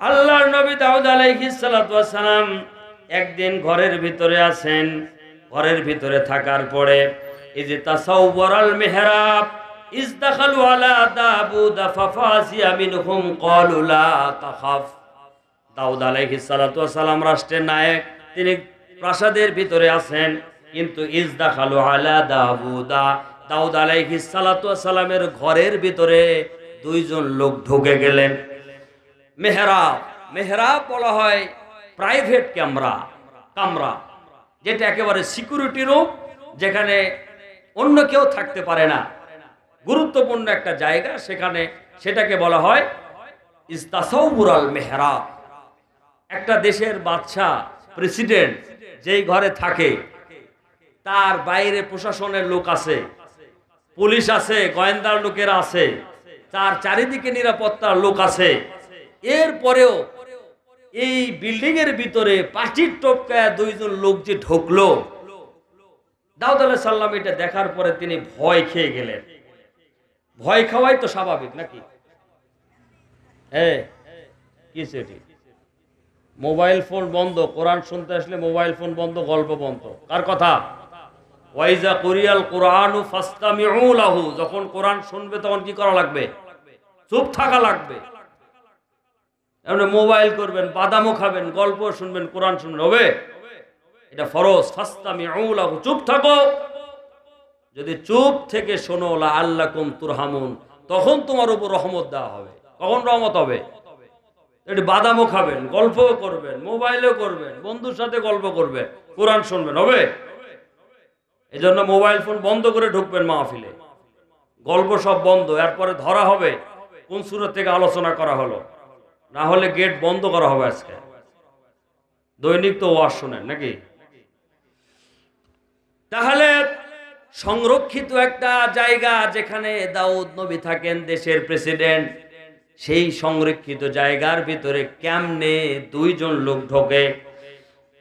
আল্লাহর নবী দাউদ আলাইহিস সালাতু ওয়াস সালাম একদিন ঘরের ভিতরে আছেন। ঘরের ভিতরে থাকার পরে এই যে তাসাওয়ারাল মিহরাব ইজদাখালু আলা দাউদ ফাফাসিয়া মিনহুম ক্বালু লা তাখাফ। দাউদ আলাইহিস সালাতু ওয়াস সালাম রাষ্ট্রের নায়ক, তিনি প্রাসাদের ভিতরে আছেন, কিন্তু ইজদাখালু আলা দাউদ আলাইহিস সালাতু ওয়াস সালামের ঘরের ভিতরে দুইজন লোক ঢুকে গেলেন। মেহরাব, মেহরাব বলা হয় প্রাইভেট কামরা, যেটা একেবারে সিকিউরিটি রুম, যেখানে অন্য কেউ থাকতে পারে না, গুরুত্বপূর্ণ একটা জায়গা, সেটাকে বলা হয় ইস্তাসাউরাল মেহরাব। একটা দেশের বাদশা, প্রেসিডেন্ট যেই ঘরে থাকে, তার বাইরে প্রশাসনের লোক আছে, পুলিশ আছে, গোয়েন্দার লোকেরা আছে, তার চারিদিকে নিরাপত্তার লোক আছে। এরপরেও এই বিল্ডিং এর ভিতরে পাচির টপকায় দুইজন লোক যে ঢুকলো, দাউদ আলাইহিস সালাম এটা দেখার পরে তিনি ভয় খেয়ে গেলেন। ভয় খাওয়াই তো স্বাভাবিক নাকি? কি সেটি? মোবাইল ফোন বন্ধ, কোরআন শুনতে আসলে মোবাইল ফোন বন্ধ, গল্প বন্ধ। কার কথা? ওয়াইজা কুরিয়াল কুরআনু ফাসতামিউ লাহু। যখন কোরআন শুনবে তখন কি করা লাগবে? চুপ থাকা লাগবে। এমনি মোবাইল করবেন, বাদামও খাবেন, গল্প শুনবেন, কোরআন শুনবেন, হবে? এটা ফরজ। ফাসতামিউ লাহু, চুপ থাকো। যদি চুপ থেকে শোনো, লাআল্লাকুম তুরহামুন, তখন তোমার উপর রহমত দেওয়া হবে। কখন রহমত হবে? একটু বাদামও খাবেন, গল্পও করবেন, মোবাইলও করবেন, বন্ধুর সাথে গল্প করবেন, কোরআন শুনবেন, হবে? এই জন্য মোবাইল ফোন বন্ধ করে ঢুকবেন মাহফিলে, গল্প সব বন্ধ। এরপরে ধরা হবে কোন সূরা থেকে আলোচনা করা হলো, না হলে গেট বন্ধ করা হবে। আজকে দৈনিক তো ওয়াজ শোনেন নাকি? তাহলে সংরক্ষিত একটা জায়গা যেখানে দাউদ নবী থাকেন, দেশের প্রেসিডেন্ট, সেই সংরক্ষিত জায়গার ভিতরে কেমনে দুইজন লোক ঢোকে?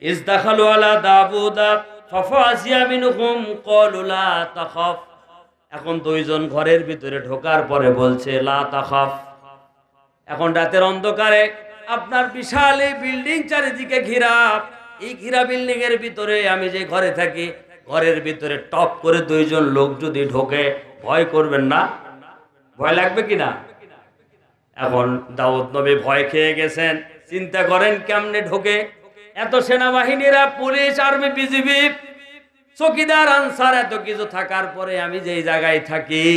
ইজদাখালু আলা দাউদা ফাফাসিয়া মিনহুম ক্বালু লা তাখাফ। এখন দুইজন ঘরের ভিতরে ঢোকার পরে বলছে লা তাখাফ। এখন রাতের অন্ধকারে আপনার বিশাল এই বিল্ডিং চারিদিকে ঘেরা, এই ঘেরা বিল্ডিং এর ভিতরে আমি যে ঘরে থাকি, ঘরের ভিতরে টপ করে দুইজন লোক যদি ঢোকে, ভয় করবেন না? ভয় লাগবে কিনা? এখন দাউদ নবী ভয় খেয়ে গেছেন। চিন্তা করেন কেমনে ঢোকে? এত সেনাবাহিনীরা, পুলিশ, আর্মি, বিজিবি, চৌকিদার, আনসার, এত কিছু থাকার পরে আমি যেই জায়গায় থাকি,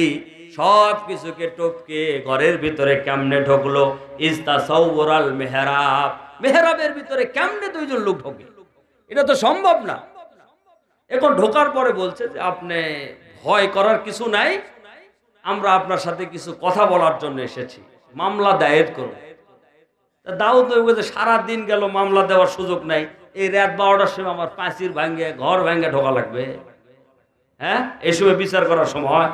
সব কিছুকে টপকে ঘরের ভিতরে কেমনে ঢুকলো? ইস্তাসাউরাল মেহরাব, মেহরাবের ভিতরে কেমনে দুইজন লোক ঢোকে? এটা তো সম্ভব না। এখন ঢোকার পরে বলছে যে আপনি ভয় করার কিছু নাই, আমরা আপনার সাথে কিছু কথা বলার জন্য এসেছি, মামলা দায়ের করুন। দাউদ নবী বলছে সারাদিন গেল, মামলা দেওয়ার সুযোগ নাই, এই রাত 12টার সময় আমার পাঁচির ভাঙ্গে, ঘর ভাঙ্গে ঢোকা লাগবে? হ্যাঁ, এই সময় বিচার করার সময়?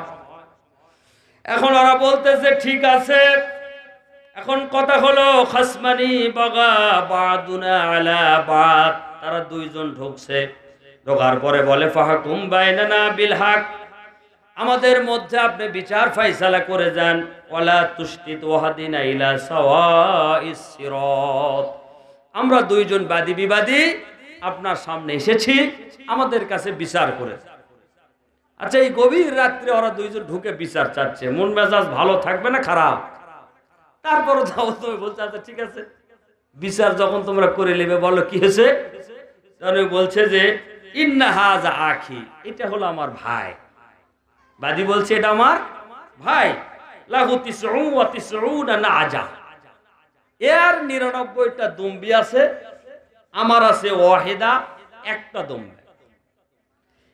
এখন ওরা বলতেছে ঠিক আছে। এখন কথা হলো খাসমানি বাগা বাদুনা আলা বাদ। তারা দুইজন ঢুকছে, ঢোকার পরে বলে ফাহকুম বাইনানা বিল হক, আমাদের মধ্যে আপনি বিচার ফয়সালা করে যান। ওয়ালা তুশতিত ওয়াহদিনা ইলা সাওয়াইস সিরাত, আমরা দুইজন বাদী বিবাদী আপনার সামনে এসেছি, আমাদের কাছে বিচার করে। আচ্ছা, এই গভীর রাত্রে ওরা দুইজন ঢুকে বিচার চাচ্ছে, মন মেজাজ ভালো থাকবে না খারাপ? তারপরও দাউদ নবী বলছে আচ্ছা ঠিক আছে, বিচার যখন তোমরা করে নেবে, বলো কি হয়েছে? বলছে যে ইন্না হাযা আখি, এটা হলো আমার ভাই। বাদী বলছে এটা আমার ভাই। লাহু তিসউ ওয়া তিসউনা নাজা, এর 99টা দুম্বি আছে, আমার আছে ওয়াহিদা, একটা দুম্বি।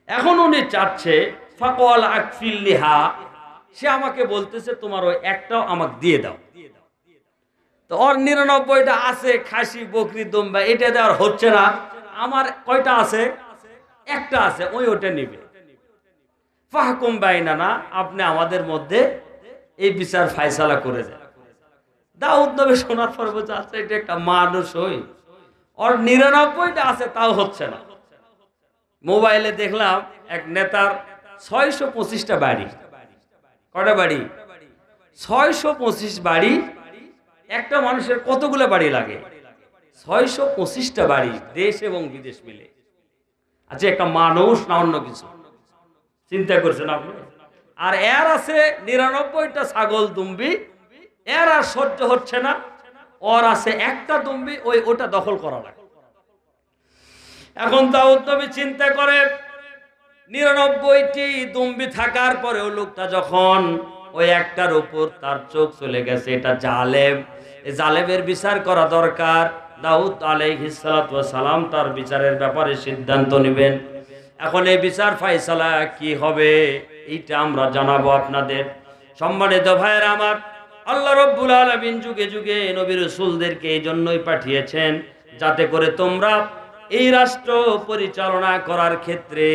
এখন উনি চাচ্ছে ফাকাল আকফিল লিহা, সে আমাকে বলতেছে তোমার ওই একটাও আমাকে দিয়ে দাও। তো ওর 99টা আছে, খাসি, বকরি, দুম্বা, এটা দেওয়ার হচ্ছে না। আমার কয়টা আছে? একটা আছে, ওটা নিবে। ফাহকুম বাইনানা, আপনি আমাদের মধ্যে এই বিচার ফয়সালা করে দেন। দাউদ নবী শোনার পর বলছে আচ্ছা এটা একটা মানুষ, হই ওর 99টা আছে, তাও হচ্ছে না। মোবাইলে দেখলাম এক নেতার 625টা বাড়ি। কয়টা বাড়ি? 625 বাড়ি। একটা মানুষের কতগুলো বাড়ি লাগে? 625টা বাড়ি, দেশ এবং বিদেশ মিলে। আচ্ছা, একটা মানুষ না অন্য কিছু? চিন্তা করছেন আপনি? আর এর আছে 99টা ছাগল দুম্বি, এর আর সহ্য হচ্ছে না, ওর আছে একটা দুম্বি, ওটা দখল করা লাগে। এখন দাউদ নবী চিন্তা করে 99টি দুম্বি থাকার পরেও লোকটা যখন ওই একটার উপর তার চোখ চলে গেছে, এটা জালেম, এই জালেমের বিচার করা দরকার। দাউদ আলাইহিস সালাতু ওয়াস সালাম তার বিচারের ব্যাপারে সিদ্ধান্ত নেবেন। এখন এই বিচার ফয়সালা কি হবে এইটা আমরা জানাবো আপনাদের। সম্মানিত ভাইয়েরা আমার, আল্লাহ রাব্বুল আলামিন যুগে যুগে নবী রাসূলদেরকে এই জন্যই পাঠিয়েছেন, যাতে করে তোমরা এই রাষ্ট্র পরিচালনা করার ক্ষেত্রে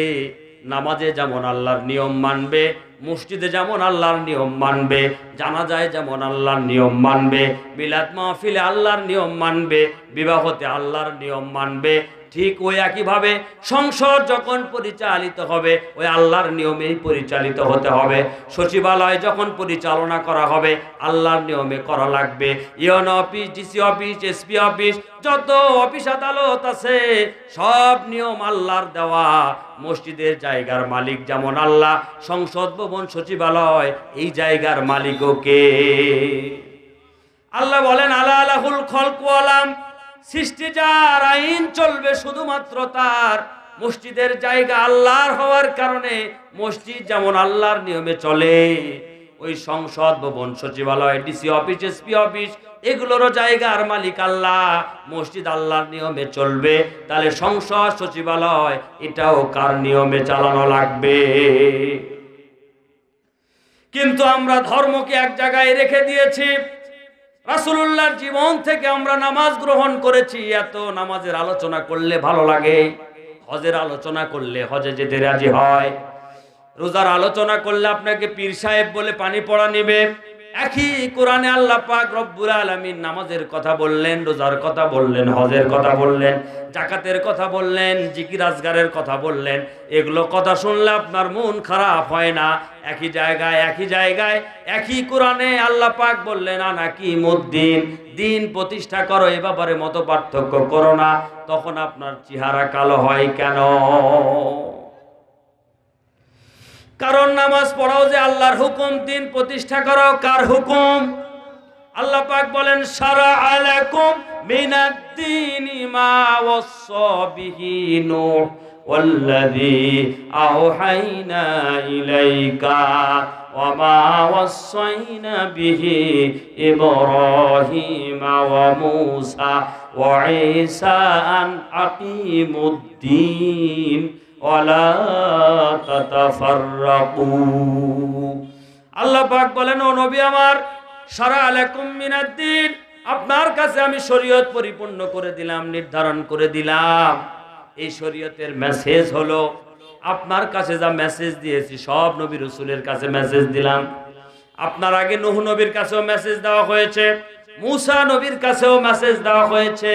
নামাজে যেমন আল্লাহর নিয়ম মানবে, মসজিদে যেমন আল্লাহর নিয়ম মানবে, জানাজায় যেমন আল্লাহর নিয়ম মানবে, মিলাদ মাহফিলে আল্লাহর নিয়ম মানবে, বিবাহতে আল্লাহর নিয়ম মানবে, ঠিক ওই একইভাবে সংসদ যখন পরিচালিত হবে ওই আল্লাহর নিয়মেই পরিচালিত হতে হবে। সচিবালয় যখন পরিচালনা করা হবে আল্লাহর নিয়মে করা লাগবে। UNO office, DC office, SP office, যত অফিস আদালত আছে সব নিয়ম আল্লাহর দেওয়া। মসজিদের জায়গার মালিক যেমন আল্লাহ, সংসদ ভবন, সচিবালয় এই জায়গার মালিকও কে? আল্লাহ বলেন, আলা আলাহুল খলক ওয়াল আমর, সৃষ্টি যার, আইন চলবে শুধুমাত্র তার। মসজিদের জায়গা আল্লাহর হওয়ার কারণে মসজিদ যেমন আল্লাহর নিয়মে চলে, ওই সংসদ ভবন, সচিবালয়, ডিসি অফিস, এসপি অফিস এগুলোরও জায়গার মালিক আল্লাহ। মসজিদ আল্লাহর নিয়মে চলবে, তাহলে সংসদ, সচিবালয় এটাও কার নিয়মে চালানো লাগবে? কিন্তু আমরা ধর্মকে এক জায়গায় রেখে দিয়েছি। রাসূলুল্লাহর জীবন থেকে আমরা নামাজ গ্রহণ করেছি। এত নামাজের আলোচনা করলে ভালো লাগে, হজের আলোচনা করলে হজে যেতে রাজি হয়, রোজার আলোচনা করলে আপনাকে পীর সাহেব বলে পানি পড়া নিবে। একই কোরআনে আল্লাহ পাক রব্বুল আলামিন নামাজের কথা বললেন, রোজার কথা বললেন, হজের কথা বললেন, জাকাতের কথা বললেন, জিকির আজগারের কথা বললেন। এগুলো কথা শুনলে আপনার মন খারাপ হয় না? একই জায়গায় একই কোরআনে আল্লাহ পাক বললেন, আনাকিমুদ্দিন, দিন প্রতিষ্ঠা করো, এ ব্যাপারে মত পার্থক্য করো না। তখন আপনার চেহারা কালো হয় কেন? কারণ নামাজ পড়াও যে আল্লাহর হুকুম, দিন প্রতিষ্ঠা করো কার হুকুম? আল্লাহ পাক বলেন, শারা'a লাকুম মিনাদ-দীনি মা ওয়াসসা বিহি নূহ ওয়াল্লাযী আওহাইনা ইলাইকা ওয়া মা ওয়াসাইনা বিহি ইব্রাহিমা ওয়া মূসা ওয়া ঈসা আন আকিমুদ্দীন ওয়ালা তাতাফাররাকু। আল্লাহ পাক বলেন, ও নবী আমার, শারা'a লাকুম মিনাদ-দীন, আপনার কাছে আমি শরীয়ত পরিপূর্ণ করে দিলাম, নির্ধারণ করে দিলাম। এই শরীয়তের মেসেজ হলো, আপনার কাছে যা মেসেজ দিয়েছি সব নবী রাসূলের কাছে মেসেজ দিলাম। আপনার আগে নূহ নবীর কাছেও মেসেজ দেওয়া হয়েছে, মূসা নবীর কাছেও মেসেজ দেওয়া হয়েছে,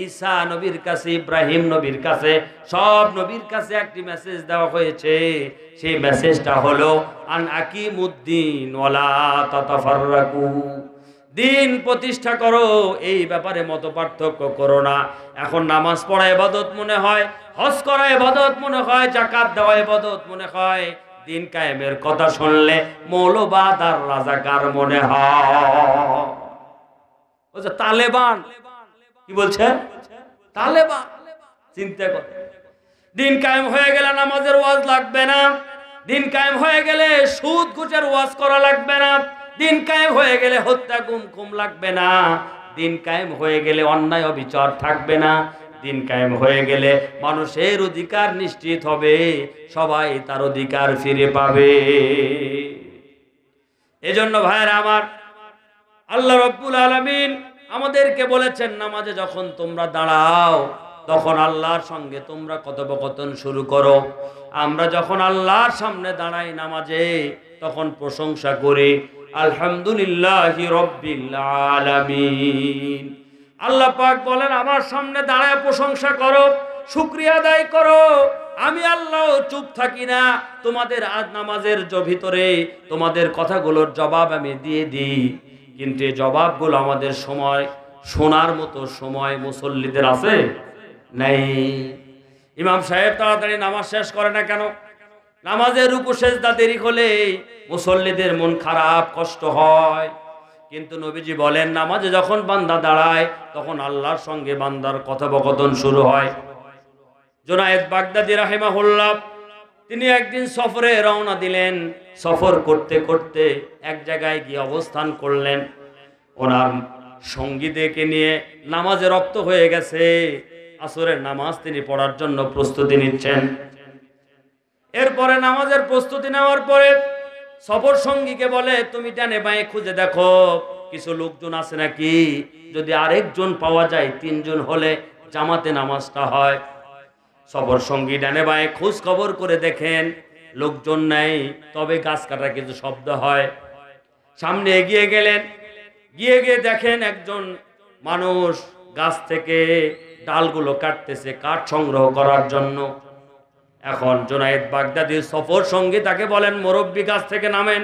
ঈসা নবীর কাছে, ইব্রাহিম নবীর কাছে, সব নবীর কাছে একটি মেসেজ দেওয়া হয়েছে। সেই মেসেজটা হলো আন আকিমুদ্দিন ওয়ালা তাতাফাররাকু, দিন প্রতিষ্ঠা করো, এই ব্যাপারে মত পার্থক্য করো না। এখন নামাজ পড়া ইবাদত মনে হয়, হজ করা ইবাদত মনে হয়, যাকাত দেওয়া ইবাদত মনে হয়, দিন কায়েমের কথা শুনলে মৌলবাদ আর রাজাকার মনে হয়। ও যে তালেবান, কি বলছে? তালেবান। চিন্তা কর, দিন কায়েম হয়ে গেলে নামাজের ওয়াজ লাগবে না, দিন কায়েম হয়ে গেলে সুদ ঘুষের ওয়াজ করা লাগবে না, দিন কায়েম হয়ে গেলে হত্যা গুম লাগবে না, দিন কায়েম হয়ে গেলে অন্যায় অবিচার থাকবে না, দিন কায়েম হয়ে গেলে মানুষের অধিকার নিশ্চিত হবে, সবাই তার অধিকার ফিরে পাবে। এজন্য ভাইরা আমার, আল্লাহ রাব্বুল আলামিন আমাদেরকে বলেছেন, নামাজে যখন তোমরা দাঁড়াও তখন আল্লাহর সঙ্গে তোমরা কথোপকথন শুরু করো। আমরা যখন আল্লাহর সামনে দাঁড়াই নামাজে তখন প্রশংসা করি, আলহামদুলিল্লাহি রাব্বিল আলামিন। আল্লাহ পাক বলেন, আমার সামনে দাঁড়ায় প্রশংসা করো, শুকরিয়া আদায় করো। আমি আল্লাহ চুপ থাকি না, তোমাদের আজ নামাজের ভিতরে তোমাদের কথাগুলোর জবাব আমি দিয়ে দিই। কিন্তু এই জবাবগুলো আমাদের সময় শোনার মতো সময় মুসল্লিদের আছে নাই। ইমাম সাহেব তাড়াতাড়ি নামাজ শেষ করে না কেন? নামাজের রুকু সেজদা দেরি হলে মুসল্লিদের মন খারাপ, কষ্ট হয়। কিন্তু নবীজি বলেন, নামাজে যখন বান্দা দাঁড়ায় তখন আল্লাহর সঙ্গে বান্দার কথোপকথন শুরু হয়। জুনায়েদ বাগদাদী রাহিমাহুল্লাহ তিনি একদিন সফরে রওনা দিলেন। সফর করতে করতে এক জায়গায় গিয়ে অবস্থান করলেন। ওনার সঙ্গীদেরকে নিয়ে নামাজে রক্ত হয়ে গেছে। আসরের নামাজ তিনি পড়ার জন্য প্রস্তুতি নিচ্ছেন। এরপরে নামাজের প্রস্তুতি নেওয়ার পরে সফর সঙ্গীকে বলে, তুমি ডানে বাঁয়ে খুঁজে দেখো কিছু লোকজন আছে নাকি, যদি আরেকজন পাওয়া যায়, 3 জন হলে জামাতে নামাজটা হয়। সফর সঙ্গী ডানে বাঁয়ে খোঁজ খবর করে দেখেন লোকজন নাই, তবে গাছ কাটার কিছু শব্দ হয়। সামনে এগিয়ে গেলেন, গিয়ে দেখেন একজন মানুষ গাছ থেকে ডালগুলো কাটতেছে কাঠ সংগ্রহ করার জন্য। এখন জুনায়েদ বাগদাদীর সফর সঙ্গী তাকে বলেন, মুরব্বী গাছ থেকে নামেন,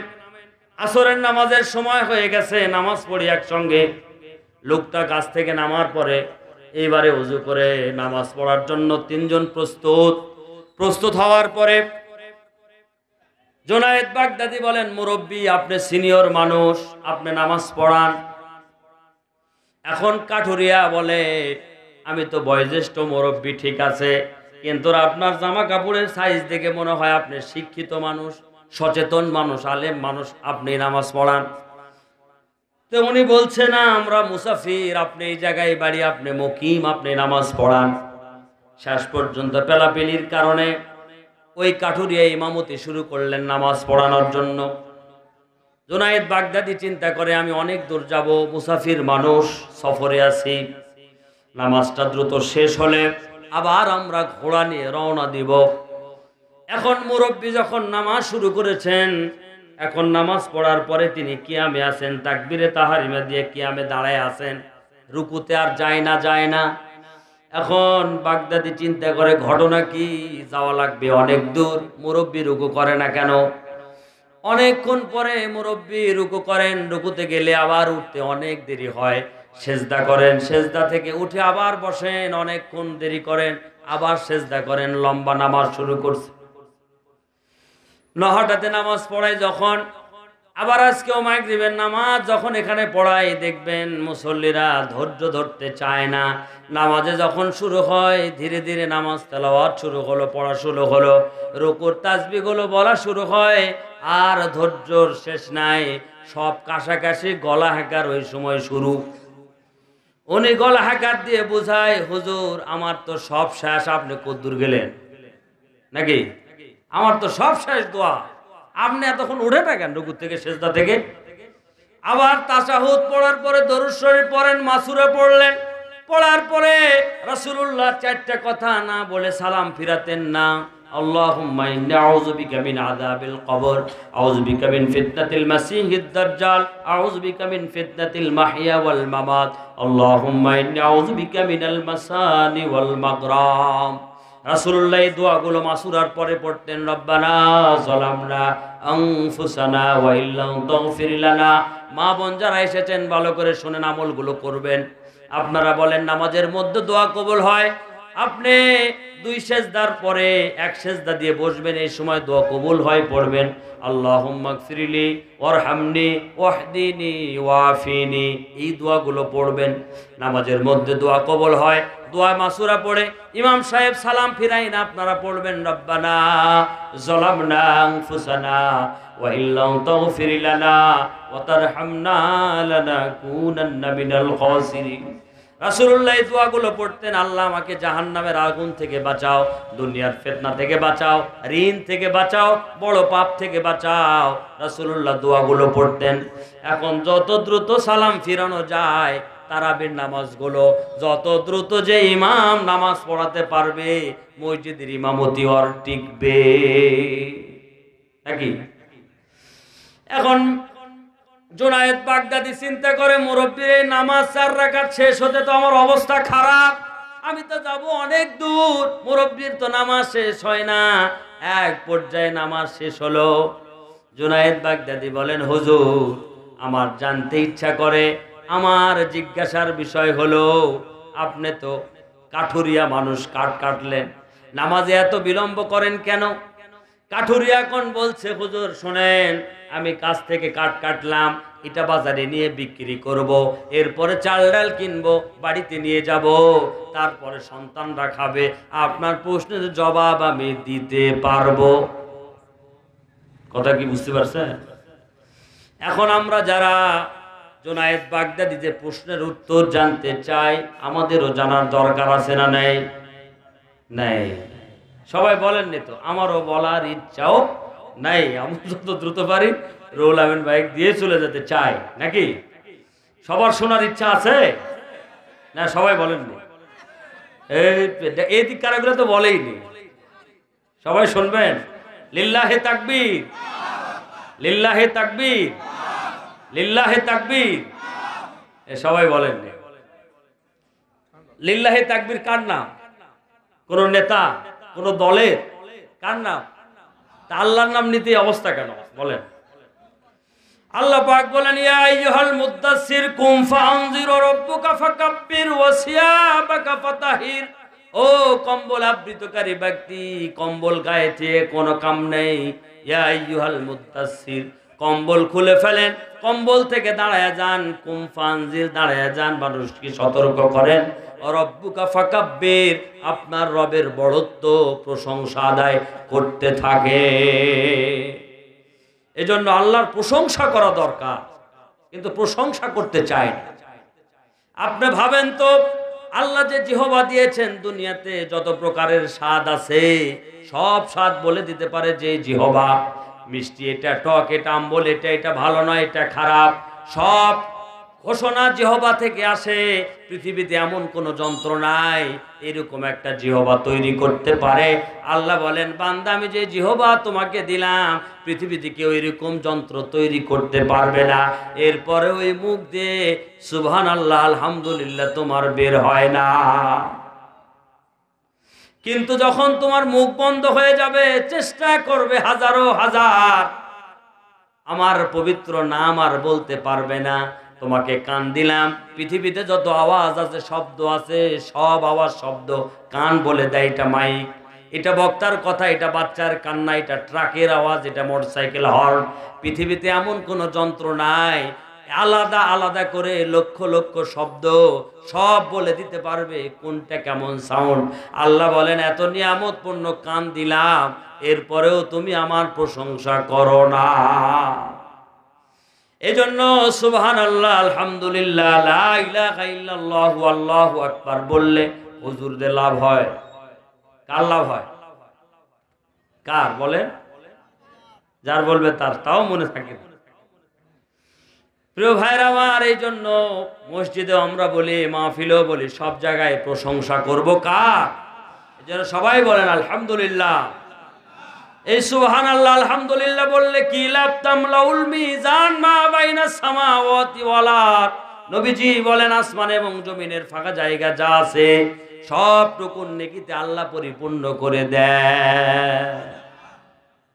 আসরের নামাজের সময় হয়ে গেছে, নামাজ পড়ি একসঙ্গে। লোকটা গাছ থেকে নামার পরে এইবারে ওযু করে নামাজ পড়ার জন্য 3 জন প্রস্তুত হওয়ার পরে জুনায়েদ বাগদাদী বলেন, মুরব্বী আপনি সিনিয়র মানুষ, আপনি নামাজ পড়ান। এখন কাঠুরিয়া বলে, আমি তো বয়োজ্যেষ্ঠ মুরব্বী, ঠিক আছে, কিন্তু আপনার জামা কাপড়ের সাইজ দেখে মনে হয় আপনি শিক্ষিত মানুষ, সচেতন মানুষ, আলেম মানুষ, আপনি নামাজ পড়ান। তো উনি বলছে, না আমরা মুসাফির, আপনি এই জায়গায় বাড়ি, আপনি মুকিম, আপনি নামাজ পড়ান। শেষ পর্যন্ত পেলাপেলির কারণে ওই কাঠুরিয়া ইমামতি শুরু করলেন নামাজ পড়ানোর জন্য। জুনায়েদ বাগদাদী চিন্তা করে, আমি অনেক দূর যাব, মুসাফির মানুষ, সফরে আছি, নামাজটা দ্রুত শেষ হলে আবার আমরা ঘোড়া নিয়ে রওনা দিব। এখন মুরব্বী যখন নামাজ শুরু করেছেন, এখন নামাজ পড়ার পরে তিনি কিয়ামে আছেন, তাকবীরে তাহরিমা দিয়ে কিয়ামে দাঁড়ায় আছেন, রুকুতে আর যায় না। এখন বাগদাদী চিন্তা করে, ঘটনা কি, যাওয়া লাগবে অনেক দূর, মুরব্বী রুকু করে না কেন? অনেকক্ষণ পরে মুরব্বী রুকু করেন, রুকুতে গেলে আবার উঠতে অনেক দেরি হয়, সেজদা করেন, সেজদা থেকে উঠে আবার বসেন, অনেকক্ষণ দেরি করেন, আবার সেজদা করেন, লম্বা নামাজ শুরু করছে। নহটাতে নামাজ পড়ায় যখন, আবার আজকেও মাগরিবের নামাজ যখন এখানে পড়ায়, দেখবেন মুসল্লিরা ধৈর্য ধরতে চায় না। নামাজে যখন শুরু হয়, ধীরে ধীরে নামাজ তেলাওয়াত শুরু হলো, পড়া শুরু হলো, রুকুর তাসবিহগুলো বলা শুরু হয়, আর ধৈর্যর শেষ নাই, সব কাশাকাশি গলা হাঁকার ওই সময় শুরু। উনি গলা হাঁকার দিয়ে বোঝায়, হুজুর আমার তো সব শেষ, আপনি কদ্দুর গেলেন নাকি, আমার তো সব শেষ দোয়া, আপনি এতক্ষণ উঠে থাকেন রুকু থেকে সেজদা থেকে। আবার তাশাহুদ পড়ার পরে দরুদ শরীফ পড়েন, মাসুরা পড়লেন, পড়ার পরে রাসূলুল্লাহ 4টা কথা না বলে সালাম ফিরাতেন না। আল্লাহুম্মা ইন্নী আউযু বিকা মিন আযাবিল কবর, আউযু বিকা মিন ফিতনাতিল মাসিহিদ দাজ্জাল, আউযু বিকা মিন ফিতনাতিল মাহইয়া ওয়াল মামাত, আল্লাহুম্মা ইন্নী আউযু বিকা মিনাল মাসানি ওয়াল মাগরাম। রাসূলুল্লাহ এই দোয়াগুলো মাসুরার পরে পড়তেন, রব্বানা যালামনা আনফুসানা ওয়া ইল্লাম তাগফির লানা। মা বোন যারা এসেছেন ভালো করে শুনেন, আমলগুলো করবেন। আপনারা বলেন নামাজের মধ্যে দোয়া কবুল হয়, আপনি 2 সেজদার পরে 1 সেজদা দিয়ে বসবেন, এই সময় দোয়া কবুল হয়, পড়বেন আল্লাহুম্মা গফিরলি ওয়ারহামনি ওয়াহদিনি ওয়াফিনি, এই দোয়াগুলো পড়বেন। নামাজের মধ্যে দোয়া কবুল হয়, দোয়া মাসুরা পড়ে ইমাম সাহেব সালাম ফিরাই না, আপনারা পড়বেন রব্বানা যালামনা আনফুসানা ওয়া ইল্লাম তাগফির লানা ওয়া তারহামনা লানাকুনান্না মিনাল খাসিরিন। রাসূলুল্লাহ এই দোয়াগুলো পড়তেন, আল্লাহ আমাকে জাহান্নামের আগুন থেকে বাঁচাও, দুনিয়ার ফিতনা থেকে বাঁচাও, ঋণ থেকে বাঁচাও, বড় পাপ থেকে বাঁচাও। রাসূলুল্লাহ দোয়াগুলো পড়তেন। এখন যত দ্রুত সালাম ফিরানো যায়, তারাবির নামাজগুলো যত দ্রুত যে ইমাম নামাজ পড়াতে পারবে, মসজিদের ইমামতি আর টিকবে নাকি? এখন জুনায়েদ বাগদাদী চিন্তা করে, মুরব্বীর এই নামাজ 4 রাকাত শেষ হতে তো আমার অবস্থা খারাপ, আমি তো যাব অনেক দূর, মুরব্বীর তো নামাজ শেষ হয় না। এক পর্যায়ে নামাজ শেষ হলো। জুনায়েদ বাগদাদী বলেন, হুজুর আমার জানতে ইচ্ছা করে। আমার জিজ্ঞাসার বিষয় হলো, আপনি তো কাঠুরিয়া মানুষ, কাঠ কাটলেন, নামাজে এত বিলম্ব করেন কেন? কাঠুরিয়া কোন বলছে, হুজুর শোনেন, আমি কাছ থেকে কাঠ কাটলাম, এটা বাজারে নিয়ে বিক্রি করব, এরপরে চাল ডাল কিনবো, বাড়িতে নিয়ে যাব, তারপরে সন্তানরা খাবে। আপনার প্রশ্নের জবাব আমি দিতে পারবো। কথা কি বুঝতে পারছেন? এখন আমরা যারা জুনায়েদ বাগদাদীতে প্রশ্নের উত্তর জানতে চাই, আমাদেরও জানার দরকার আছে না নাই? নাই। সবাই বলেননি তো, আমারও বলার ইচ্ছাও নাই। আমি যত দ্রুত পারি রুহুল আমিন ভাই দিয়ে চলে যেতে চাই, নাকি? সবার শোনার ইচ্ছা আছে না? সবাই বলেননি। এই দিক কারাগুলো তো বলেইনি। সবাই শুনবেন। লিল্লাহে তাকবীর, লিল্লাহে তাকবীর, লিল্লাহে তাকবীর। সবাই বলেননি। লিল্লাহে তাকবীর কার নাম? কোন নেতা, কোন দলের? কার নাম? তা আল্লাহর নাম নিতে অবস্থা কেন বলেন? আল্লাহ পাক বলেন, ইয়া আইয়ুহাল মুদ্দাসসির কুম ফাআনজির রাব্বুকা ফাকাব্বির ওয়া সিয়াবাকা ফাতাহির। ও কম্বল আবৃতকারী ব্যক্তি, কম্বল গায়েতে কোনো কাম নেই। ইয়া আইয়ুহাল মুদ্দাসসির, কম্বল খুলে ফেলেন, কম্বল থেকে দাঁড়ায়া যান। কুম ফাআনজির, দাঁড়ায়া যান, মানুষকে সতর্ক করেন। রব্বুকা ফাকাব্বির, আপনার রবের বড়ত্ব প্রশংসা আদায় করতে থাকে। এজন্য আল্লাহর প্রশংসা করা দরকার, কিন্তু প্রশংসা করতে চায় না। আপনি ভাবেন তো, আল্লাহ যে জিহবা দিয়েছেন, দুনিয়াতে যত প্রকারের স্বাদ আছে সব স্বাদ বলে দিতে পারে যে জিহবা। মিষ্টি এটা, টক এটা, আম্বল এটা, এটা ভালো নয়, এটা খারাপ, সব ঘোষণা জিহবা থেকে আসে। পৃথিবীতে এমন কোন যন্ত্র নাই এরকম একটা জিহবা তৈরি করতে পারে। আল্লাহ বলেন, বান্দা আমি যে জিহবা তোমাকে দিলাম, পৃথিবীতে কেউ এরকম যন্ত্র তৈরি করতে পারবে না। এরপরে ওই মুখ দিয়ে সুবহানাল্লাহ আলহামদুলিল্লাহ তোমার বের হয় না। কিন্তু যখন তোমার মুখ বন্ধ হয়ে যাবে, চেষ্টা করবে হাজারো হাজার, আমার পবিত্র নাম আর বলতে পারবে না। তোমাকে কান দিলাম, পৃথিবীতে যত আওয়াজ আছে, শব্দ আছে, সব আওয়াজ শব্দ কান বলে দেয়। এটা মাইক, এটা বক্তার কথা, এটা বাচ্চার কান্না, এটা ট্রাকের আওয়াজ, এটা মোটরসাইকেল হর্ন। পৃথিবীতে এমন কোনো যন্ত্র নাই আলাদা আলাদা করে লক্ষ লক্ষ শব্দ সব বলে দিতে পারবে কোনটা কেমন সাউন্ড। আল্লাহ বলেন, এত নিয়ামতপূর্ণ কান দিলাম, এরপরেও তুমি আমার প্রশংসা করো না। এজন্য সুবহানাল্লাহ আলহামদুলিল্লাহ লা ইলাহা ইল্লাল্লাহু আল্লাহু আকবার বললে হুজুরদের লাভ হয়। কার লাভ হয়? কার বলেন? যার বলবে তার, তাও মনে থাকে। প্রিয় ভাইরা আমার, এই জন্য মসজিদে আমরা বলি, মাহফিলেও বলি, সব জায়গায় প্রশংসা করব কার? এই জন্য সবাই বলেন আলহামদুলিল্লাহ। এই সুবহানাল্লাহ আলহামদুলিল্লাহ বললে কি লাভ? তামলাউল মিজান মা বাইনাস সামাওয়াতি ওয়াল আরদ। নবীজি বলেন, আসমান এবং জমিনের ফাঁকা জায়গা যা আছে সবটুকুন নেকিতে আল্লাহ পরিপূর্ণ করে দেয়।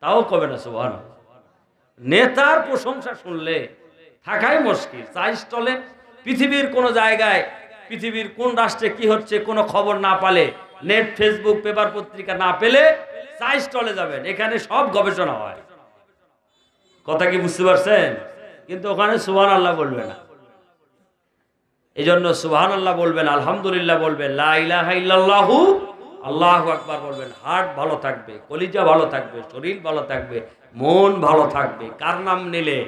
তাও কবে না সুবহানাল্লাহ। নেতার প্রশংসা শুনলে থাকাই মুশকিল। চা স্টলে, পৃথিবীর কোন জায়গায়, পৃথিবীর কোন রাষ্ট্রে কি হচ্ছে কোনো খবর না পালে, নেট, ফেসবুক, পেপার পত্রিকা না পেলে চা স্টলে যাবেন, এখানে সব গবেষণা হয়। কথা কি বুঝতে পারছেন? কিন্তু ওখানে সুবহানাল্লাহ বলবে না। এই জন্য সুবহানাল্লাহ বলবেন, আলহামদুলিল্লাহ বলবেন, লা ইলাহা ইল্লাল্লাহু আল্লাহু আকবার বলবেন। হার্ট ভালো থাকবে, কলিজা ভালো থাকবে, শরীর ভালো থাকবে, মন ভালো থাকবে। কার নাম নিলে?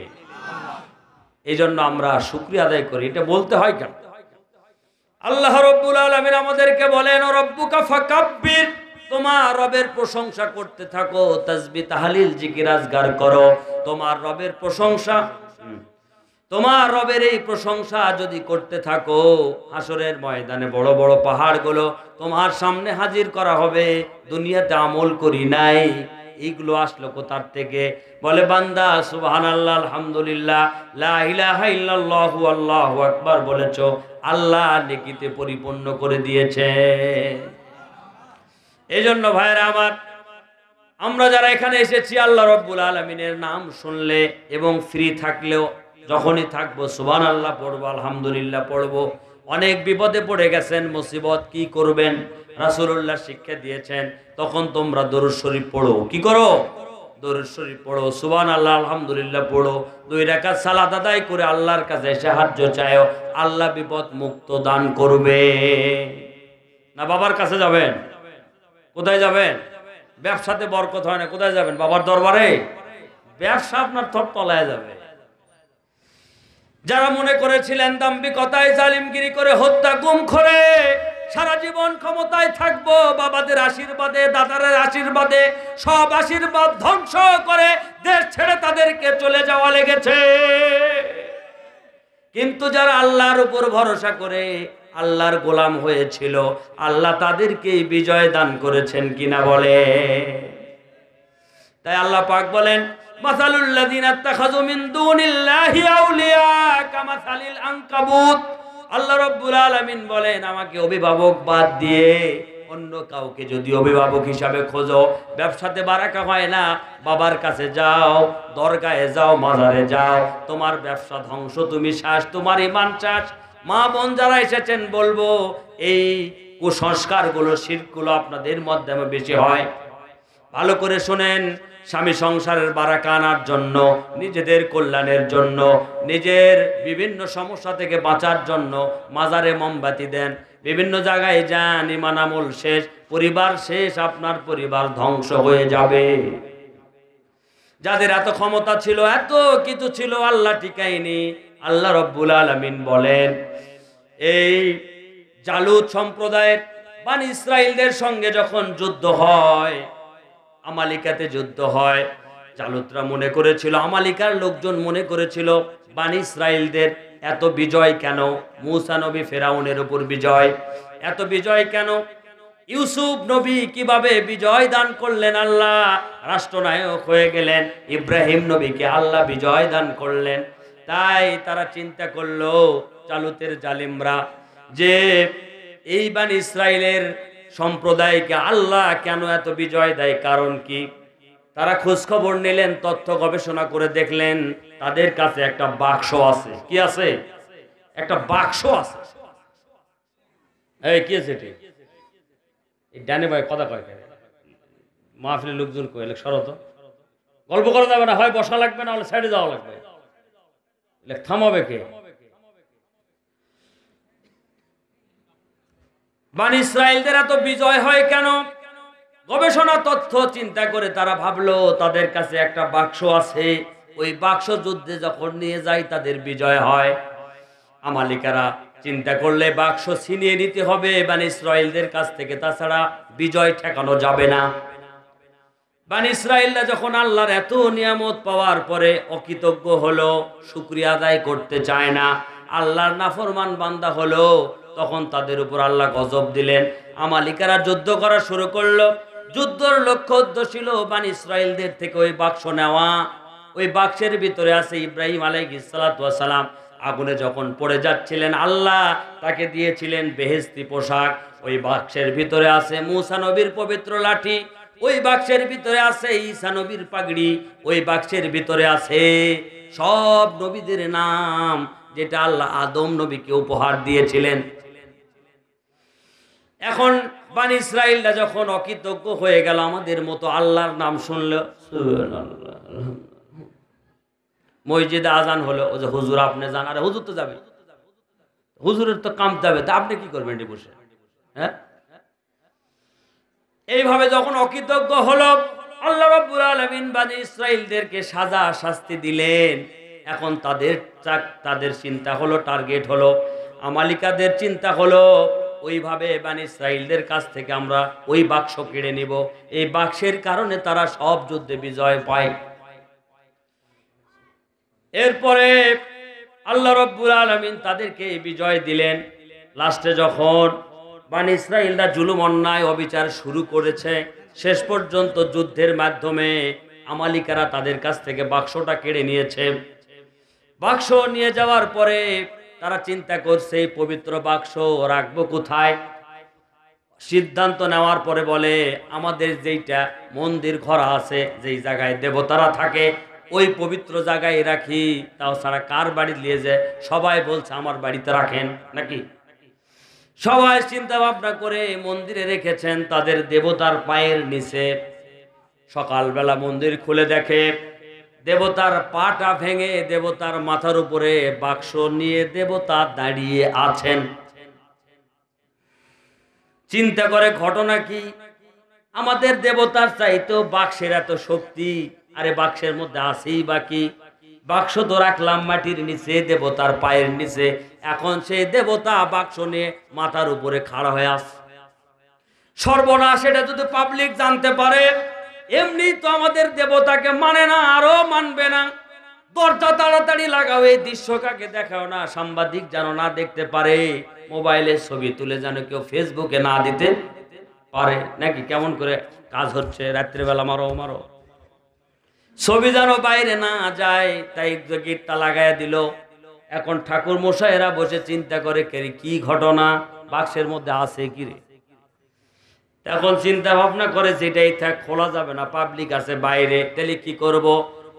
এই জন্য আমরা শুকরিয়া আদায় করি। এটা বলতে হয় কেন? আল্লাহ রাব্বুল আলামিন আমাদেরকে বলেন, রব্বুকা ফাকাব্বির, তোমার রবের প্রশংসা করতে থাকো, তাসবিহ তাহলিল জিকির আজগার করো। তোমার রবের প্রশংসা, তোমার রবের এই প্রশংসা যদি করতে থাকো, হাসরের ময়দানে বড় বড় পাহাড়গুলো তোমার সামনে হাজির করা হবে। দুনিয়াতে আমল করি নাই, এইগুলো আসলো কোথার থেকে? বলে, বান্দা সুবহানাল্লাহ আলহামদুলিল্লাহ লা ইলাহা ইল্লাল্লাহু আল্লাহু আকবার বলেছো, আল্লাহ নেকিতে পরিপূর্ণ করে দিয়েছে। এই জন্য ভাইরা আমার, আমরা যারা এখানে এসেছি, আল্লাহ রাব্বুল আলামিনের নাম শুনলে এবং ফ্রি থাকলেও যখনই থাকবো সুবহানাল্লাহ পড়বো, আলহামদুলিল্লাহ পড়বো। অনেক বিপদে পড়ে গেছেন, মুসিবত, কি করবেন? রাসূলুল্লাহ শিক্ষা দিয়েছেন, তখন তোমরা দরুদ শরীফ পড়ো। কি করো? দরুদ শরীফ পড়ো, সুবহানাল্লাহ আলহামদুলিল্লাহ পড়ো। 2 রাকাত সালাত আদায় করে আল্লাহর কাছে সাহায্য চাও, আল্লাহ বিপদ মুক্ত দান করবে। না বাবার কাছে যাবেন? কোথায় যাবেন? ব্যবসাতে বরকত হয় না, কোথায় যাবেন? বাবার দরবারে। ব্যবসা আপনার থপ তলায় যাবে। যারা মনে করেছিলেন দাম্ভিকতায় জালিমগিরি করে হত্যা গুম করে সারা জীবন ক্ষমতায় থাকবো, বাবাদের আশীর্বাদে, দাদাদের আশীর্বাদে, সব আশীর্বাদ ধ্বংস করে দেশ ছেড়ে তাদেরকে চলে যাওয়া লেগেছে। কিন্তু যারা আল্লাহর উপর ভরসা করে আল্লাহর গোলাম হয়েছিল, আল্লাহ তাদেরকে বিজয় দান করেছেন কিনা বলে। তাই আল্লাহ পাক বলেন, মাসালুল লাযিনা ইত্তাখাযু মিন দুনিল্লাহি আউলিয়া কামাসালিল আনকাবুত। আল্লাহ রাব্বুল আলামিন বলেন, আমাকে অভিভাবক বাদ দিয়ে অন্য কাউকে যদি অভিভাবক হিসাবে খোঁজো, ব্যবসাতে বারাকা হয় না, বাবার কাছে যাও, দরগাহে যাও, মাজারে যাও, তোমার ব্যবসা ধ্বংস, তুমি শ্বাস, তোমার ঈমান শ্বাস। মা বোন যারা এসেছেন বলবো, এই কুসংস্কারগুলো, শিরকগুলো আপনাদের মাধ্যমে বেশি হয়। ভালো করে শুনেন, স্বামী সংসারের বারাকা আনার জন্য, নিজেদের কল্যাণের জন্য, নিজের বিভিন্ন সমস্যা থেকে বাঁচার জন্য মাজারে মোমবাতি দেন, বিভিন্ন জায়গায় যান, ঈমান আমল শেষ, পরিবার শেষ, আপনার পরিবার ধ্বংস হয়ে যাবে। যাদের এত ক্ষমতা ছিল, এত কিছু ছিল, আল্লাহ টিকায়নি। আল্লাহ রাব্বুল আলামিন বলেন, এই জালুত সম্প্রদায়ের বানি ইসরাইলদের সঙ্গে যখন যুদ্ধ হয়, আমালিকাতে যুদ্ধ হয়, জালুতরা মনে করেছিল, আমালিকার লোকজন মনে করেছিল, বানি ইসরাইলদের এত বিজয় কেন? মূসা নবী ফেরাউনের উপর বিজয়, এত বিজয় কেন? ইউসুফ নবী কিভাবে বিজয় দান করলেন, আল্লাহ রাষ্ট্রনায়ক হয়ে গেলেন, ইব্রাহিম নবীকে আল্লাহ বিজয় দান করলেন। তাই তারা চিন্তা করলো, জালুতের জালিমরা, যে এই বানি ইসরাইলের সম্প্রদায়কে আল্লাহ কেন এত বিজয় দেয়, কারণ কি? তারা খোঁজ খবর নিলেন, তথ্য গবেষণা করে দেখলেন, তাদের কাছে একটা বাক্স আছে। কি আছে? একটা বাক্স আছে। এই কি আছে এটি? এই ডানে ভাই কথা কয়, মাহফিলের লোকজন কইলে সরত গল্প করা যাবে না, হয় বসা লাগবে, না হলে সাইডে যাওয়া লাগবে। থামাবে কে? বানি ইসরাইলদের এত বিজয় হয় কেন? গবেষণা তথ্য চিন্তা করে তারা ভাবলো, তাদের কাছে একটা বাক্স আছে, ওই বাক্স যুদ্ধে যখন নিয়ে যায় তাদের বিজয় হয়। আমালিকারা চিন্তা করলে বাক্স ছিনিয়ে নিতে হবে বানি ইসরাইলদের কাছ থেকে, তাছাড়া বিজয় ঠেকানো যাবে না। বানি ইসরাইলরা যখন আল্লাহর এত নিয়ামত পাওয়ার পরে অকৃতজ্ঞ হলো, শুকরিয়া আদায় করতে চায় না, আল্লাহর নাফরমান বান্দা হলো, তখন তাদের উপর আল্লাহ গজব দিলেন। আমালিকারা যুদ্ধ করা শুরু করলো। যুদ্ধের লক্ষ্য উদ্দেশ্য ছিল বানি ইসরাইলদের থেকে ওই বাক্স নেওয়া। ওই বাক্সের ভিতরে আছে ইব্রাহিম আলাইহিস সালাতু ওয়াস সালাম আগুনে যখন পড়ে যাচ্ছিলেন, আল্লাহ তাকে দিয়েছিলেন বেহেশতি পোশাক। ওই বাক্সের ভিতরে আছে মূসা নবীর পবিত্র লাঠি, ওই বাক্সের ভিতরে আছে ঈসা নবীর পাগড়ি, ওই বাক্সের ভিতরে আছে সব নবীদের নাম, যেটা আল্লাহ আদম নবীকে উপহার দিয়েছিলেন। এখন বানি ইসরাইলরা যখন অকৃতজ্ঞ হয়ে গেল, আমাদের মতো আল্লাহর নাম শুনলো, মসজিদে আজান হলো, ও যে হুজুর আপনি যান, আরে হুজুর তো যাবে, হুজুরের তো কাম যাবে, তা আপনি কি করবেন বসে? হ্যাঁ, এইভাবে যখন অকৃতজ্ঞ হলো, আল্লাহ রাব্বুল আলামিন বানি ইসরাইলদেরকে সাজা শাস্তি দিলেন। এখন তাদের চিন্তা হলো, টার্গেট হলো, আমালিকাদের চিন্তা হলো, ওইভাবে বানি ইসরাইলদের কাছ থেকে আমরা ওই বাক্স কেড়ে নিব। এই বাক্সের কারণে তারা সব যুদ্ধে বিজয় পায়। এরপরে আল্লাহ রাব্বুল আলামিন তাদেরকে বিজয় দিলেন। লাস্টে যখন বানি ইসরাইলরা জুলুম, অন্যায়, অবিচার শুরু করেছে, শেষ পর্যন্ত যুদ্ধের মাধ্যমে আমালিকারা তাদের কাছ থেকে বাক্সটা কেড়ে নিয়েছে। বাক্স নিয়ে যাওয়ার পরে তারা চিন্তা করছে, এই পবিত্র বাক্স রাখবো কোথায়? সিদ্ধান্ত নেওয়ার পরে বলে, আমাদের যেইটা মন্দির ঘর আছে, যেই জায়গায় দেবতারা থাকে, ওই পবিত্র জায়গায় রাখি, তাও ছাড়া কার বাড়ি নিয়ে যায়? সবাই বলছে আমার বাড়িতে রাখেন নাকি। সবাই চিন্তা ভাবনা করে মন্দিরে রেখেছেন তাদের দেবতার পায়ের নিচে। সকালবেলা মন্দির খুলে দেখে দেবতার পাটা ভেঙে দেবতার মাথার উপরে বাক্স নিয়ে দেবতা দাঁড়িয়ে আছেন। চিন্তা করে ঘটনা কি, আমাদের দেবতার চাইতেও বাক্সের এত শক্তি, আরে বাক্সের মধ্যে আছেই বাকি, বাক্স তো রাখলাম মাটির নিচে দেবতার পায়ের নিচে, এখন সেই দেবতা বাক্স নিয়ে মাথার উপরে খাড়া হয়ে আস। সর্বনাশ, এটা যদি পাবলিক জানতে পারে, এমনি তো আমাদের দেবতাকে মানে না, আরো মানবে না। দরজা তাড়াতাড়ি লাগাও, এই দৃশ্য কাকে দেখাও না, সাংবাদিক যেন না দেখতে পারে, মোবাইলে ছবি তুলে যেন কেউ ফেসবুকে না দিতে পারে নাকি। কেমন করে কাজ হচ্ছে, রাত্রিবেলা মারো মারো, ছবি যেন বাইরে না যায়, তাই গেটটা লাগাই দিল। এখন ঠাকুর মশাইরা বসে চিন্তা করে কি ঘটনা, বাক্সের মধ্যে আছে কি রে। এখন চিন্তা ভাবনা করে যেটাই থাক, খোলা যাবে না, পাবলিক আছে বাইরে, তাহলে কি করব।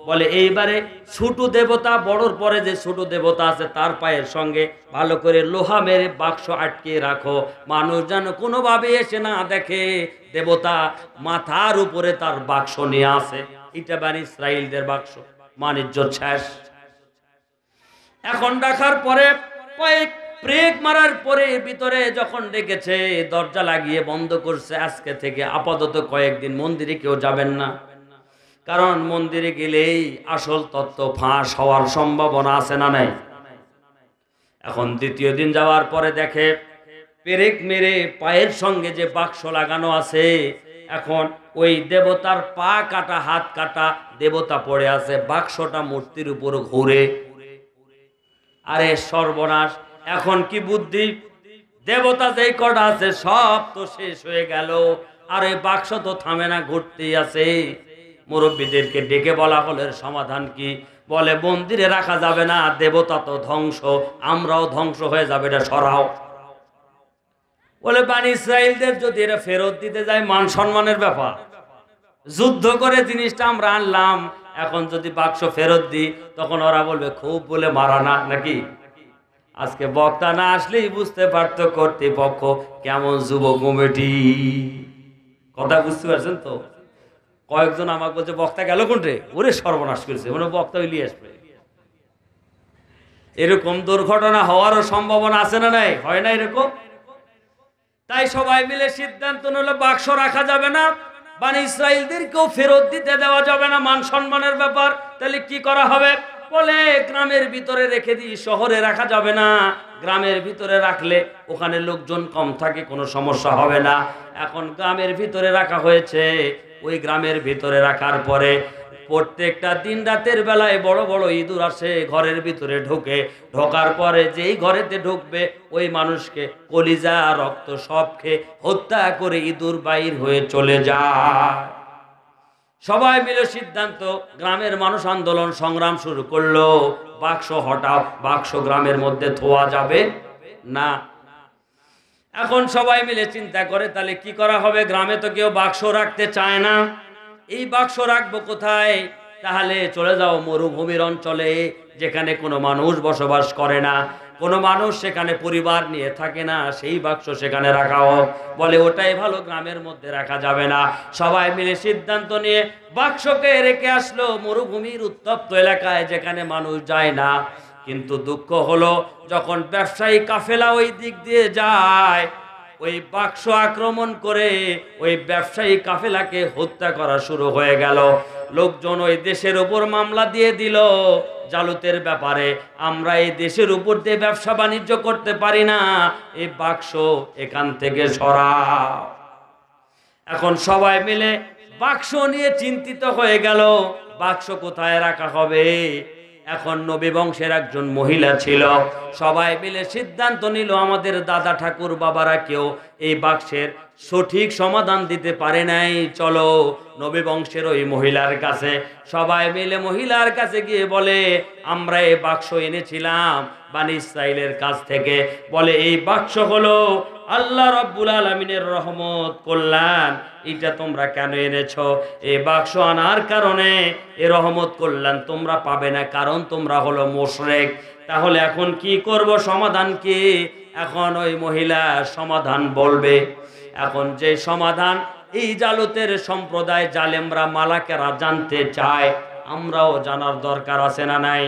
বলে এইবারে ছোট দেবতা, বড়র পরে যে ছোট দেবতা আছে তার পায়ের সঙ্গে ভালো করে লোহা মেরে বাক্স আটকে রাখো, মানুষ যেন কোনোভাবে এসে না দেখে দেবতা মাথার উপরে তার বাক্স নিয়ে আসে। এটা বানি ইসরায়েলদের বাক্স, বাণিজ্য শেষ। এখন রাখার পরে কয়েক ব্রেক মারার পরে ভিতরে যখন ডেকেছে, দরজা লাগিয়ে বন্ধ করছে, আজকে থেকে আপাতত কয়েকদিন মন্দিরে কেউ যাবেন না, কারণ মন্দিরে গেলেই আসল তত্ত্ব ফাঁস হওয়ার সম্ভাবনা আছে না নাই। এখন দ্বিতীয় দিন যাওয়ার পরে দেখে পেরেক মেরে পায়ের সঙ্গে যে বাক্স লাগানো আছে, এখন ওই দেবতার পা কাটা হাত কাটা দেবতা পড়ে আছে, বাক্সটা মূর্তির উপর ঘুরে। আরে সর্বনাশ, এখন কি বুদ্ধি, দেবতা যেই কটা আছে সব তো শেষ হয়ে গেল, আর এই বাক্স তো থামে না, ঘুরতেই আছে। মুরব্বীদেরকে ডেকে বলা হলো এর সমাধান কি, বলে মন্দিরে রাখা যাবে না, দেবতা তো ধ্বংস, আমরাও ধ্বংস হয়ে যাবে, এটা সরাও। বলে বানি ইসরায়েলদের যদি এটা ফেরত দিতে যায়, মান সম্মানের ব্যাপার, যুদ্ধ করে জিনিসটা আমরা আনলাম, এখন যদি বাক্স ফেরত দিই তখন ওরা বলবে খুব বলে মারা না নাকি। আজকে বক্তা না আসলেই বুঝতে পারতো কর্তৃপক্ষ কেমন যুব কমিটি। কথা বুঝতে পারছেন তো? কয়েকজন আমাকে বলছে বক্তা গেল কোনটে, ওরে সর্বনাশ করেছে, মানে বক্তা হইলি আসবে। এরকম দুর্ঘটনা হওয়ারও সম্ভাবনা আছে না নাই, হয় না এরকম। তাই সবাই মিলে সিদ্ধান্ত নিল বাক্স রাখা যাবে না, বানি ইসরায়েলদেরকেও ফেরত দিতে দেওয়া যাবে না, মান সম্মানের ব্যাপার। তাহলে কি করা হবে, বলে গ্রামের ভিতরে রেখে দিই, শহরে রাখা যাবে না, গ্রামের ভিতরে রাখলে ওখানে লোকজন কম থাকে, কোনো সমস্যা হবে না। এখন গ্রামের ভিতরে রাখা হয়েছে, ওই গ্রামের ভিতরে রাখার পরে প্রত্যেকটা দিন রাতের বেলায় বড় বড় ইঁদুর আসে, ঘরের ভিতরে ঢোকে, ঢোকার পরে যেই ঘরেতে ঢুকবে ওই মানুষকে কলিজা রক্ত সব খেয়ে হত্যা করে ইঁদুর বাইর হয়ে চলে যায়। সবাই মিলে সিদ্ধান্ত, গ্রামের মানুষ আন্দোলন সংগ্রাম শুরু করলো, বাক্স হঠাৎ, বাক্স গ্রামের মধ্যে থোয়া যাবে না। এখন সবাই মিলে চিন্তা করে তাহলে কি করা হবে, গ্রামে তো কেউ বাক্স রাখতে চায় না, এই বাক্স রাখবো কোথায়, তাহলে চলে যাও মরুভূমির অঞ্চলে, যেখানে কোনো মানুষ বসবাস করে না, কোনো মানুষ সেখানে পরিবার নিয়ে থাকে না, সেই বাক্স সেখানে রাখা হোক। বলে ওটাই ভালো, গ্রামের মধ্যে রাখা যাবে না। সবাই মিলে সিদ্ধান্ত নিয়ে বাক্সকে রেখে আসলো মরুভূমির উত্তপ্ত এলাকায়, যেখানে মানুষ যায় না। কিন্তু দুঃখ হলো, যখন ব্যবসায়ী কাফেলা ওই দিক দিয়ে যায়, ওই বাক্স আক্রমণ করে ওই ব্যবসায়ী কাফেলাকে হত্যা করা শুরু হয়ে গেল। লোকজন ওই দেশের উপর মামলা দিয়ে দিল জালুতের ব্যাপারে, আমরা এই দেশের উপর দিয়ে ব্যবসা বাণিজ্য করতে পারি না, এই বাক্স এখান থেকে সরাও। এখন সবাই মিলে বাক্স নিয়ে চিন্তিত হয়ে গেল, বাক্স কোথায় রাখা হবে। এখন নবী বংশের একজন মহিলা ছিল, সবাই মিলে সিদ্ধান্ত নিল আমাদের দাদা ঠাকুর বাবারা কেউ এই বাক্সের সঠিক সমাধান দিতে পারে নাই। চলো নবী বংশের ওই মহিলার কাছে, সবাই মিলে মহিলার কাছে গিয়ে বলে, আমরা এই বাক্স এনেছিলাম বনী ইসরাইলের কাছ থেকে। বলে এই বাক্স হলো আল্লাহ রাব্বুল আলামিনের রহমত কল্যাণ, এটা তোমরা কেন এনেছো? এই বাক্স আনার কারণে এই রহমত কল্যাণ তোমরা পাবে না, কারণ তোমরা হলো মুশরিক। তাহলে এখন কি করব, সমাধান কি? এখন ওই মহিলা সমাধান বলবে। এখন যে সমাধান এই জালুতের সম্প্রদায় জালেমরা মালাকেরা জানতে চায়, আমরাও জানার দরকার আছে না নাই?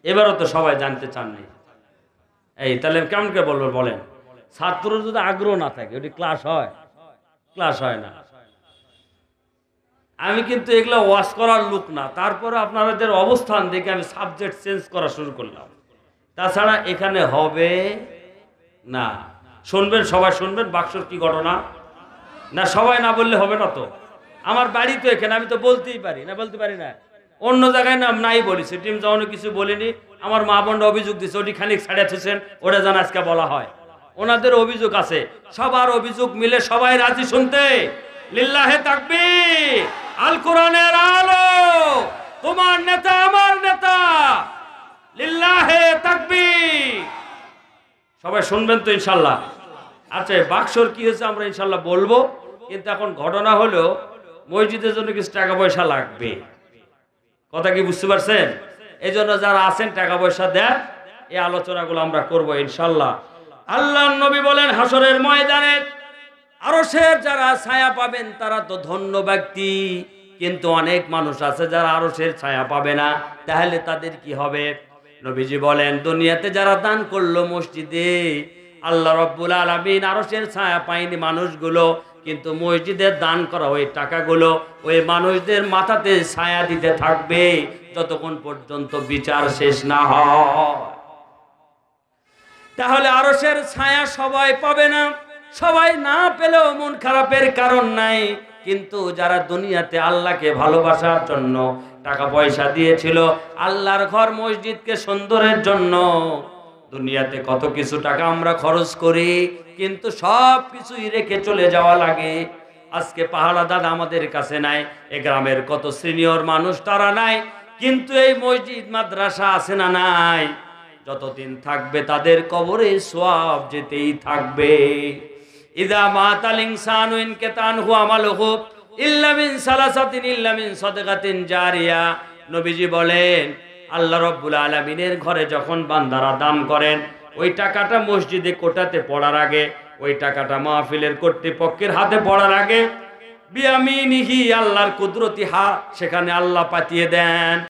এবারও তো সবাই জানতে চাননি। এই তাহলে কেমন করে বলবো বলেন? ছাত্র যদি আগ্রহ না থাকে ওটি ক্লাস হয়? ক্লাস হয় না। আমি কিন্তু এগুলো ওয়াশ করার লোক না, তারপরে আপনাদের অবস্থান দেখে আমি সাবজেক্ট চেঞ্জ করা শুরু করলাম। তাছাড়া এখানে হবে না। শুনবেন, সবাই শুনবেন বাক্সর কি ঘটনা। না সবাই না বললে হবে না তো। আমার বাড়ি তো এখানে, আমি তো বলতেই পারি না, বলতে পারি না। অন্য জায়গায় নাম নাই বলেছি, টিম যখন কিছু বলিনি। আমার মা বোনরা অভিযোগ দিচ্ছে ওটি খানিক ছাড়িয়ে থুছেন, ওটা যেন আজকে বলা হয়। ওনাদের অভিযোগ আছে, সবার অভিযোগ মিলে সবাই রাজি শুনতে। লিল্লাহে তাকবীর, আল কোরআনের আলো, তোমার নেতা আমার নেতা, লিল্লাহে তাকবীর। সবাই শুনবেন তো ইনশাল্লাহ? আচ্ছা বাক্সর কি হয়েছে আমরা ইনশাল্লাহ বলবো, কিন্তু এখন ঘটনা হলো মসজিদের জন্য কিছু টাকা পয়সা লাগবে। কথা কি বুঝতে পারছেন? এই জন্য যারা আছেন টাকা পয়সা দেন, এই আলোচনাগুলো আমরা করবো ইনশাল্লাহ। আল্লাহর নবী বলেন হাসরের ময়দানে আরশের যারা ছায়া পাবেন তারা তো ধন্য ব্যক্তি, কিন্তু অনেক মানুষ আছে যারা আরশের ছায়া পাবে না। তাহলে তাদের কি হবে? নবীজি বলেন দুনিয়াতে যারা দান করলো মসজিদে, আল্লাহ রাব্বুল আলামিন আরশের ছায়া পায়নি মানুষগুলো, কিন্তু মসজিদের দান করা ওই টাকাগুলো ওই মানুষদের মাথাতে ছায়া দিতে থাকবে যতক্ষণ পর্যন্ত বিচার শেষ না হয়। তাহলে আরশের ছায়া সবাই পাবে না। সবাই না পেলেও মন খারাপের কারণ নাই, কিন্তু যারা দুনিয়াতে আল্লাহকে ভালোবাসার জন্য টাকা পয়সা দিয়েছিল, আল্লাহর ঘর মসজিদকে সুন্দরের জন্য, দুনিয়াতে কত কিছু টাকা আমরা খরচ করি, কিন্তু সব কিছুই রেখে চলে যাওয়া লাগে। আজকে পাহাড়া দাদা আমাদের কাছে নাই, এ গ্রামের কত সিনিয়র মানুষ তারা নাই, কিন্তু এই মসজিদ মাদ্রাসা আছে না নাই? যতদিন থাকবে তাদের কবরে সওয়াব যেতেই থাকবে। ইদা মাতাল ইনসানু ইনকাতানহু আমালুহু ইল্লা মিন সালাসাতিন ইল্লা মিন সাদাকাতিন জারিয়া। নবীজি বলেন আল্লাহ রাব্বুল আলামিনের ঘরে যখন বান্দারা দান করেন, ওই টাকাটা মসজিদে কোটাতে পড়ার আগে, ওই টাকাটা মাহফিলের কর্তৃপক্ষের হাতে পড়ার আগে বিয়ামিনিহি আল্লাহর কুদরতি হাত সেখানে আল্লাহ পাঠিয়ে দেন।